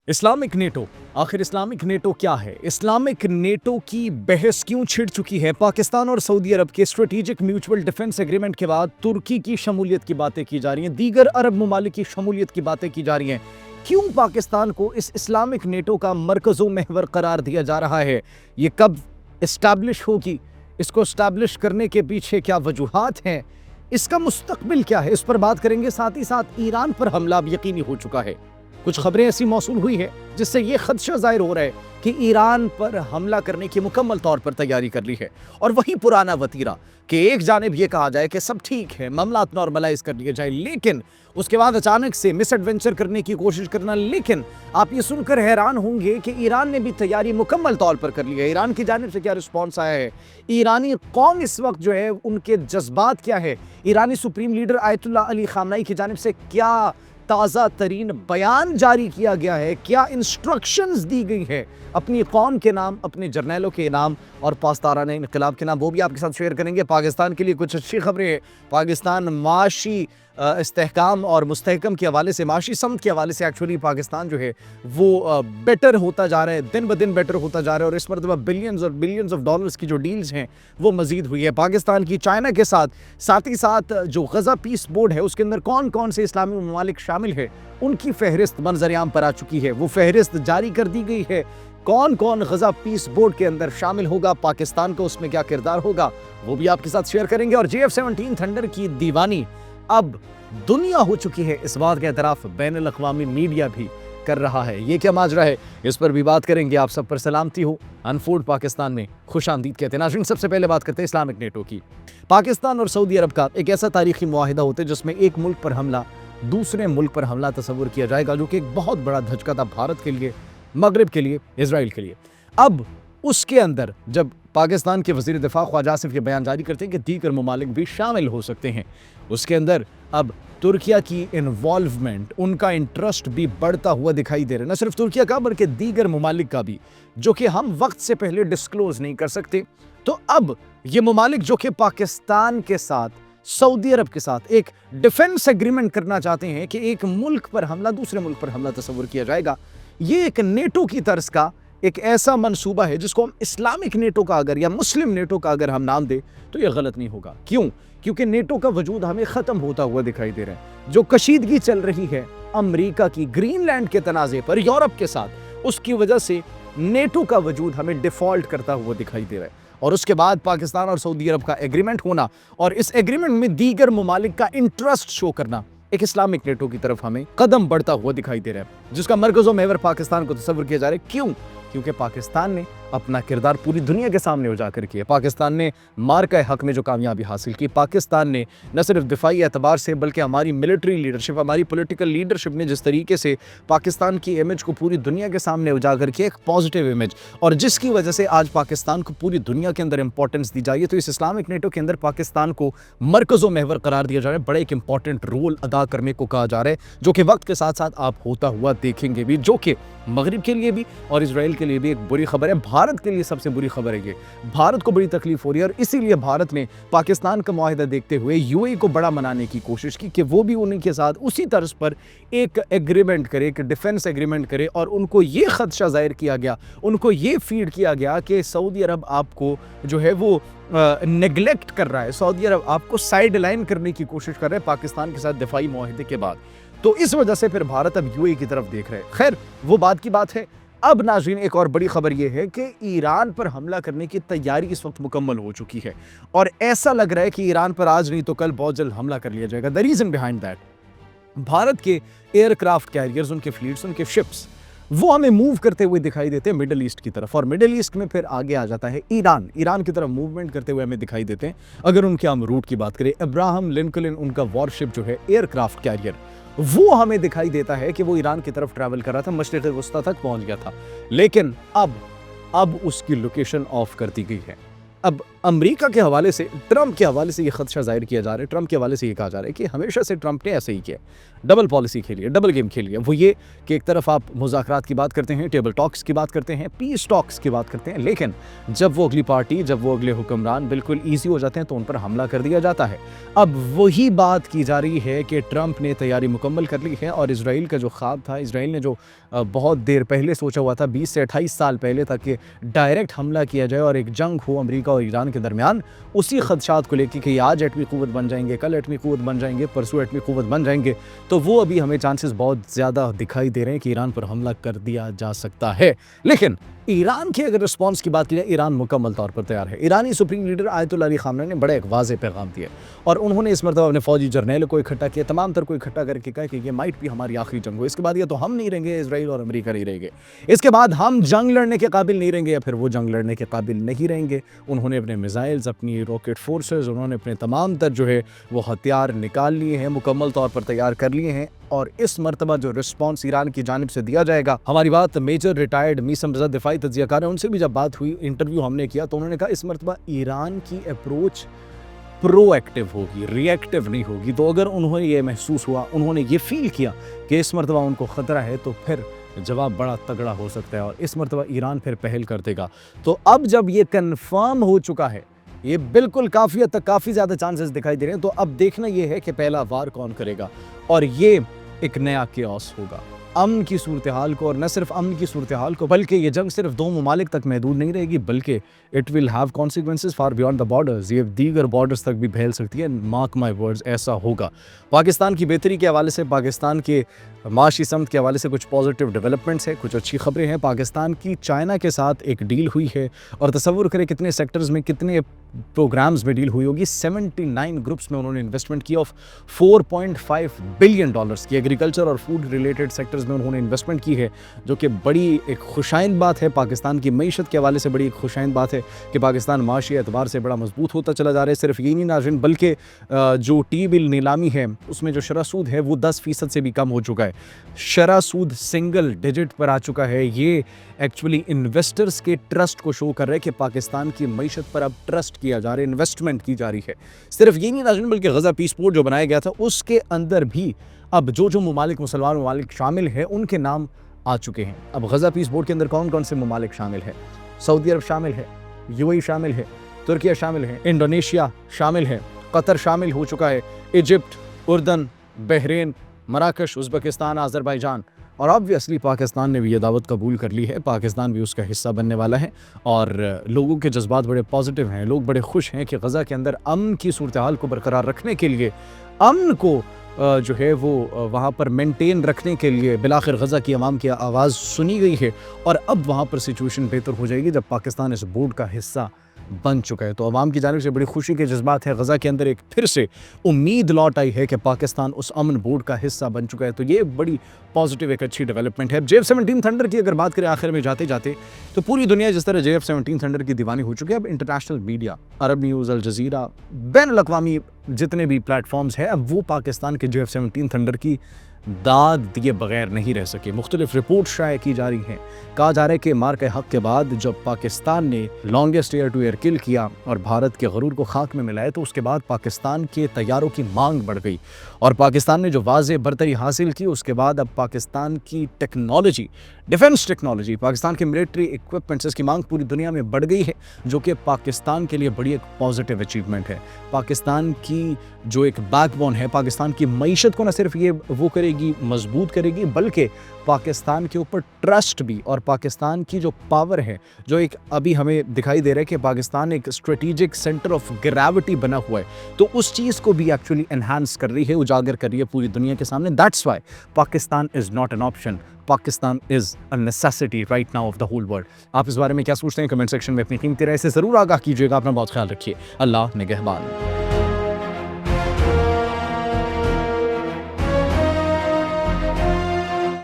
Islamic NATO, आखिर Islamic NATO क्या है? इस्लामिक नेटो की बहस क्यों छिड़ चुकी है? पाकिस्तान और सऊदी अरब के स्ट्रेटेजिक म्यूचुअल डिफेंस एग्रीमेंट के बाद तुर्की की शमूलियत की बातें की जा रही हैं, दीगर अरब ममालिक की शमूलियत की बातें की जा रही हैं। क्यों पाकिस्तान को इस इस्लामिक नेटो का मरकज़ो महवर करार दिया जा रहा है? ये कब इस्टेब्लिश होगी? इसको इस्टेब्लिश करने के पीछे क्या वजूहात हैं? इसका मुस्तकबिल क्या है? इस पर बात करेंगे। साथ ही साथ ईरान पर हमला अब यकीनी हो चुका है। कुछ खबरें ऐसी मौसूल हुई है जिससे ये खदशा जाहिर हो रहा है कि ईरान पर हमला करने की मुकम्मल तौर पर तैयारी कर ली है। और वही पुराना वतीरा कि एक जानिब ये कहा जाए कि सब ठीक है, मामलात नॉर्मलाइज कर लिए जाए, लेकिन उसके बाद अचानक से मिस एडवेंचर करने की कोशिश करना। लेकिन आप ये सुनकर हैरान होंगे कि ईरान ने भी तैयारी मुकम्मल तौर पर कर ली है। ईरान की जानिब से क्या रिस्पॉन्स आया है? ईरानी कौम इस वक्त जो है उनके जज्बात क्या है? ईरानी supreme leader Ayatollah Ali Khamenei की जानिब से क्या ताज़ा तरीन बयान जारी किया गया है? क्या इंस्ट्रक्शंस दी गई है अपनी कौम के नाम, अपने जर्नैलों के नाम और पासदाराने इनकलाब के नाम? वो भी आपके साथ शेयर करेंगे। पाकिस्तान के लिए कुछ अच्छी खबरें हैं। पाकिस्तान माशी इस्तेहकाम और मुस्तहकम के हवाले से, माशी समत के हवाले से एक्चुअली पाकिस्तान जो है वो बेटर होता जा रहा है, दिन ब दिन बेटर होता जा रहा है। और इस मरतबा बिलियंस और बिलियंस ऑफ डॉलर्स की जो डील्स हैं वो मजीद हुई है पाकिस्तान की चाइना के साथ। साथ ही साथ जो गज़ा पीस बोर्ड है उसके अंदर कौन कौन से इस्लामी ममालिक शामिल है उनकी फहरिस्त मंजर-ए-आम पर आ चुकी है। वो फहरिस्त जारी कर दी गई है। कौन कौन गज़ा पीस बोर्ड के अंदर शामिल होगा, पाकिस्तान का उसमें क्या किरदार होगा, वो भी आपके साथ शेयर करेंगे। और JF-17 थंडर की दीवानी अब दुनिया हो चुकी है, इस बात का एतराफ़ बैनुल अक़वामी मीडिया भी कर रहा है। ये क्या माजरा है, इस पर भी बात करेंगे। आप सब पर सलामती हो। अनफोल्ड पाकिस्तान में खुश आमदीद कहते हैं। नाज़रीन, सबसे पहले बात करते हैं इस्लामिक नेटो की। पाकिस्तान और सऊदी अरब का एक ऐसा तारीखी मुआहिदा होता है जिसमें एक मुल्क पर हमला दूसरे मुल्क पर हमला तस्वुर किया जाएगा, जो कि एक बहुत बड़ा धचका था भारत के लिए, मगरिब के लिए, इजराइल के लिए। अब उसके अंदर जब पाकिस्तान के वज़ीर दिफा ख्वाजा आसिफ ये बयान जारी करते हैं कि दीगर ममालिक भी शामिल हो सकते हैं, उसके अंदर अब तुर्किया की इन्वॉल्वमेंट, उनका इंटरेस्ट भी बढ़ता हुआ दिखाई दे रहा है। न सिर्फ तुर्किया का बल्कि दीगर ममालिक का भी, जो कि हम वक्त से पहले डिस्क्लोज नहीं कर सकते। तो अब ये ममालिक जो कि पाकिस्तान के साथ, सऊदी अरब के साथ एक डिफेंस एग्रीमेंट करना चाहते हैं कि एक मुल्क पर हमला दूसरे मुल्क पर हमला तस्वुर किया जाएगा। ये एक नेटो की तर्ज का एक ऐसा मंसूबा है जिसको हम इस्लामिक नेटो का अगर या मुस्लिम नेटो का अगर हम नाम दें तो ये गलत नहीं होगा। क्यों? क्योंकि नेटो का वजूद हमें ख़त्म होता हुआ दिखाई दे रहा है। जो कशीदगी चल रही है अमेरिका की ग्रीनलैंड के तनाज़े पर यूरोप के साथ, उसकी वजह से नेटो का वजूद हमें डिफ़ॉल्ट करता हुआ दिखाई दे रहा है। और उसके बाद पाकिस्तान और सऊदी अरब का एग्रीमेंट होना और इस एग्रीमेंट में दीगर ममालिक का इंटरेस्ट शो करना, एक इस्लामिक नेटो की तरफ हमें कदम बढ़ता हुआ दिखाई दे रहा है, जिसका मरकज़ो महवर पाकिस्तान को तस्वुर किया जा रहा है। क्यों? क्योंकि पाकिस्तान ने अपना किरदार पूरी दुनिया के सामने उजागर किया। पाकिस्तान ने मार्का हक में जो कामयाबी हासिल की, पाकिस्तान ने न सिर्फ दिफाई एतबार से बल्कि हमारी मिलिट्री लीडरशिप, हमारी पॉलिटिकल लीडरशिप ने जिस तरीके से पाकिस्तान की इमेज को पूरी दुनिया के सामने उजागर किया, एक पॉजिटिव इमेज, और जिसकी वजह से आज पाकिस्तान को पूरी दुनिया के अंदर इंपॉर्टेंस दी जाए। तो इस इस्लामिक नेटो के अंदर पाकिस्तान को मरकज़ो महवर करार दिया जा रहा है। बड़ा एक इंपॉर्टेंट रोल अदा करने को कहा जा रहा है, जो कि वक्त के साथ साथ आप होता हुआ देखेंगे भी, जो कि मगरिब के लिए भी और इजराइल के लिए भी एक बुरी खबर है। भारत के लिए सबसे बुरी खबर है ये। भारत को बड़ी तकलीफ हो रही है और इसीलिए भारत ने पाकिस्तान का मुआहिदा देखते हुए यूएई को बड़ा मनाने की कोशिश की कि वो भी उन्हीं के साथ उसी तर्ज पर एक एग्रीमेंट करे, एक डिफेंस एग्रीमेंट करे। और उनको ये खदशा जाहिर किया गया, उनको ये फीड किया गया कि सऊदी अरब आपको जो है वो नेगलेक्ट कर रहा है, सऊदी अरब आपको साइड लाइन करने की कोशिश कर रहा है पाकिस्तान के साथ दिफाई मुआहिदे के बाद। तो इस वजह से फिर भारत अब यूएई की तरफ देख रहे हैं। खैर, वो बात की बात है। अब नाज़रीन, एक और बड़ी खबर यह है कि ईरान पर हमला करने की तैयारी इस वक्त मुकम्मल हो चुकी है और ऐसा लग रहा है कि ईरान पर आज नहीं तो कल बहुत जल्द हमला कर लिया जाएगा। The reason behind that, Bharat के एयरक्राफ्ट कैरियर्स, उनके फ्लीट्स, उनके शिप्स, वो हमें मूव करते हुए दिखाई देते हैं मिडिल ईस्ट की तरफ, और मिडिल ईस्ट में फिर आगे आ जाता है ईरान। ईरान की तरफ मूवमेंट करते हुए हमें दिखाई देते हैं। अगर उनके हम रूट की बात करें, अब्राहम लिंकन, उनका वॉरशिप जो है एयरक्राफ्ट कैरियर, वो हमें दिखाई देता है कि वो ईरान की तरफ ट्रैवल कर रहा था, मशरिक़ वस्ता तक पहुंच गया था। लेकिन अब उसकी लोकेशन ऑफ कर दी गई है। अब अमेरिका के हवाले से, ट्रंप के हवाले से ये खदशा जाहिर किया जा रहा है, ट्रंप के हवाले से ये कहा जा रहा है कि हमेशा से ट्रंप ने ऐसे ही किया, डबल पॉलिसी खेली है, डबल गेम खेली है। वो ये कि एक तरफ आप मुज़ाकरात की बात करते हैं, टेबल टॉक्स की बात करते हैं, पीस टॉक्स की बात करते हैं, लेकिन जब वो अगली पार्टी, जब वो अगले हुक्मरान बिल्कुल ईजी हो जाते हैं तो उन पर हमला कर दिया जाता है। अब वही बात की जा रही है कि ट्रंप ने तैयारी मुकम्मल कर ली है और इसराइल का जो ख्वाब था, इसराइल ने जो बहुत देर पहले सोचा हुआ था, 20 से 28 साल पहले तक कि डायरेक्ट हमला किया जाए और एक जंग हो अमेरिका और ईरान के दरमियान, उसी खदशात को लेकर कि आज एटमी क़ुव्वत बन जाएंगे, कल एटमी क़ुव्वत बन जाएंगे, परसों एटमी क़ुव्वत बन जाएंगे, तो वो अभी हमें चांसेस बहुत ज़्यादा दिखाई दे रहे हैं कि ईरान पर हमला कर दिया जा सकता है। लेकिन ईरान की अगर रिस्पॉन्स की बात की जाए, ईरान मुकम्मल तौर पर तैयार है। ईरानी सुप्रीम लीडर आयतुल्लाह अली ख़ामनेई ने बड़ा एक वाज़ेह पैगाम दिया और उन्होंने इस मरतबा अपने फ़ौजी जर्नैलों को इकट्ठा किया, तमाम तर को इकट्ठा करके कहा कि ये माइट भी हमारी आखिरी जंग हो। इसके बाद या तो हम नहीं रहेंगे, इसराइल और अमेरिका नहीं रहेंगे, इसके बाद हम जंग लड़ने के काबिल नहीं रहेंगे या फिर वो जंग लड़ने के काबिल नहीं रहेंगे। उन्होंने अपने मिसाइल्स, अपनी रॉकेट फोर्सेस, उन्होंने अपने तमाम तर जो है वो हथियार निकाल लिए हैं, मुकम्मल तौर पर तैयार कर लिए हैं और इस मरतबा जो रिस्पॉन्स ईरान की जानिब से दिया जाएगा। हमारी बात मेजर रिटायर्ड मीसम रज़ा दिफाई तज्ज़ियाकार है, उनसे भी जब बात हुई, इंटरव्यू हमने किया, तो उन्होंने कहा इस मरतबा ईरान की अप्रोच प्रोएक्टिव होगी, रिएक्टिव नहीं होगी। तो अगर उन्होंने ये महसूस हुआ, उन्होंने ये फील किया कि इस मरतबा उनको ख़तरा है, तो फिर जवाब बड़ा तगड़ा हो सकता है और इस मरतबा ईरान फिर पहल कर देगा। तो अब जब ये कन्फर्म हो चुका है, ये बिल्कुल काफ़ी हद तक काफ़ी ज़्यादा चांसेस दिखाई दे रहे हैं, तो अब देखना ये है कि पहला वार कौन करेगा और ये एक नया केओस होगा। अमन की सूरत हाल को, और न सिर्फ अमन की सूरत हाल को, बल्कि ये जंग सिर्फ 2 ममालिक तक महदूद नहीं रहेगी, बल्कि it will have consequences far beyond the borders. ये दीगर बॉर्डर्स तक भी फैल सकती है। मार्क माई वर्ड्स, ऐसा होगा। पाकिस्तान की बेहतरी के हवाले से, पाकिस्तान के माशी समत के हवाले से कुछ पॉजिटिव डेवलपमेंट्स हैं, कुछ अच्छी खबरें हैं। पाकिस्तान की चाइना के साथ एक डील हुई है और तसव्वुर करें कितने सेक्टर्स में, कितने प्रोग्राम्स में डील हुई होगी। 79 ग्रुप्स में उन्होंने इन्वेस्टमेंट की ऑफ $4.5 बिलियन की। एग्रीकल्चर और फूड रिलेटेड सेक्टर्स में उन्होंने इन्वेस्टमेंट की है, जो कि बड़ी एक खुशाइंद बात है। पाकिस्तान की मईशत के हवाले से बड़ी एक खुशाइंद बात है कि पाकिस्तान माशी एतबार से बड़ा मजबूत होता चला जा रहा है। सिर्फ ये नहीं नाज़रीन, बल्कि जो टी बिल नीलामी है उसमें जो शरह सूद है वो 10% से भी कम हो चुका है। शरह सूद सिंगल डिजिट पर आ चुका है। ये एक्चुअली इन्वेस्टर्स के ट्रस्ट को शो कर रहा है कि पाकिस्तान की मईशत पर अब ट्रस्ट किया जा रहा है, इन्वेस्टमेंट की जा रही है। सिर्फ ये नहीं नाज़रीन, बल्कि गज़ा पीस पोर्ट जो बनाया गया था उसके अंदर भी अब जो ममालिक, मुसलमान ममालिक शामिल हैं, उनके नाम आ चुके हैं। अब गज़ा पीस पोर्ट के अंदर कौन कौन से ममालिक शामिल है? सऊदी अरब शामिल है, यूएई शामिल है, तुर्किया शामिल है, इंडोनेशिया शामिल है, कतर शामिल हो चुका है, इजिप्ट, उर्दन, बहरीन, मराकश, उज़्बेकिस्तान, अज़रबैजान, और ऑब्वियसली पाकिस्तान ने भी ये दावत कबूल कर ली है। पाकिस्तान भी उसका हिस्सा बनने वाला है और लोगों के जज्बात बड़े पॉजिटिव हैं। लोग बड़े खुश हैं कि गज़ा के अंदर अमन की सूरत हाल को बरकरार रखने के लिए, अमन को जो है वो वहाँ पर मेंटेन रखने के लिए बिलाखिर गज़ा की आवाम की आवाज़ सुनी गई है और अब वहाँ पर सिचुएशन बेहतर हो जाएगी जब पाकिस्तान इस बोर्ड का हिस्सा बन चुका है। तो अवाम की जानिब से बड़ी खुशी के जज्बात है। गज़ा के अंदर एक फिर से उम्मीद लौट आई है कि पाकिस्तान उस अमन बोर्ड का हिस्सा बन चुका है। तो ये बड़ी पॉजिटिव, एक अच्छी डेवलपमेंट है। JF-17 थंडर की अगर बात करें आखिर में जाते जाते, तो पूरी दुनिया जिस तरह JF-17 थंडर की दीवानी हो चुकी है, अब इंटरनेशनल मीडिया, अरब न्यूज़, अल जज़ीरा, बैनुल-अक़वामी जितने भी प्लेटफॉर्म्स हैं, अब वो पाकिस्तान के JF-17 थंडर की दाद दिए बगैर नहीं रह सके। मुख्तलिफ रिपोर्ट शाये की जा रही हैं। कहा जा रहा है कि मार्के हक के बाद जब पाकिस्तान ने लॉन्गेस्ट एयर टू एयर किल किया और भारत के गरूर को खाक में मिलाया, तो उसके बाद पाकिस्तान के तैयारों की मांग बढ़ गई और पाकिस्तान ने जो वाज़ेह बरतरी हासिल की, उसके बाद अब पाकिस्तान की टेक्नोलॉजी, डिफेंस टेक्नोलॉजी, पाकिस्तान के मिलिट्री इक्विपमेंट्स, इसकी मांग पूरी दुनिया में बढ़ गई है, जो कि पाकिस्तान के लिए बड़ी एक पॉजिटिव अचीवमेंट है। पाकिस्तान की जो एक बैकबोन है, पाकिस्तान की मईशत को न सिर्फ ये वो करेगी, मजबूत करेगी, बल्कि पाकिस्तान के ऊपर ट्रस्ट भी, और पाकिस्तान की जो पावर है, जो एक अभी हमें दिखाई दे रहा है कि पाकिस्तान एक स्ट्रेटेजिक सेंटर ऑफ ग्रेविटी बना हुआ है, तो उस चीज़ को भी एक्चुअली एनहांस कर रही है, उजागर कर रही है पूरी दुनिया के सामने। That's why Pakistan is not an option, Pakistan is a necessity right now of the whole world. आप इस बारे में क्या सोचते हैं? कमेंट सेक्शन में अपनी कीमती राय से ज़रूर आगाह कीजिएगा। अपना बहुत ख्याल रखिए। अल्लाह निगहबान।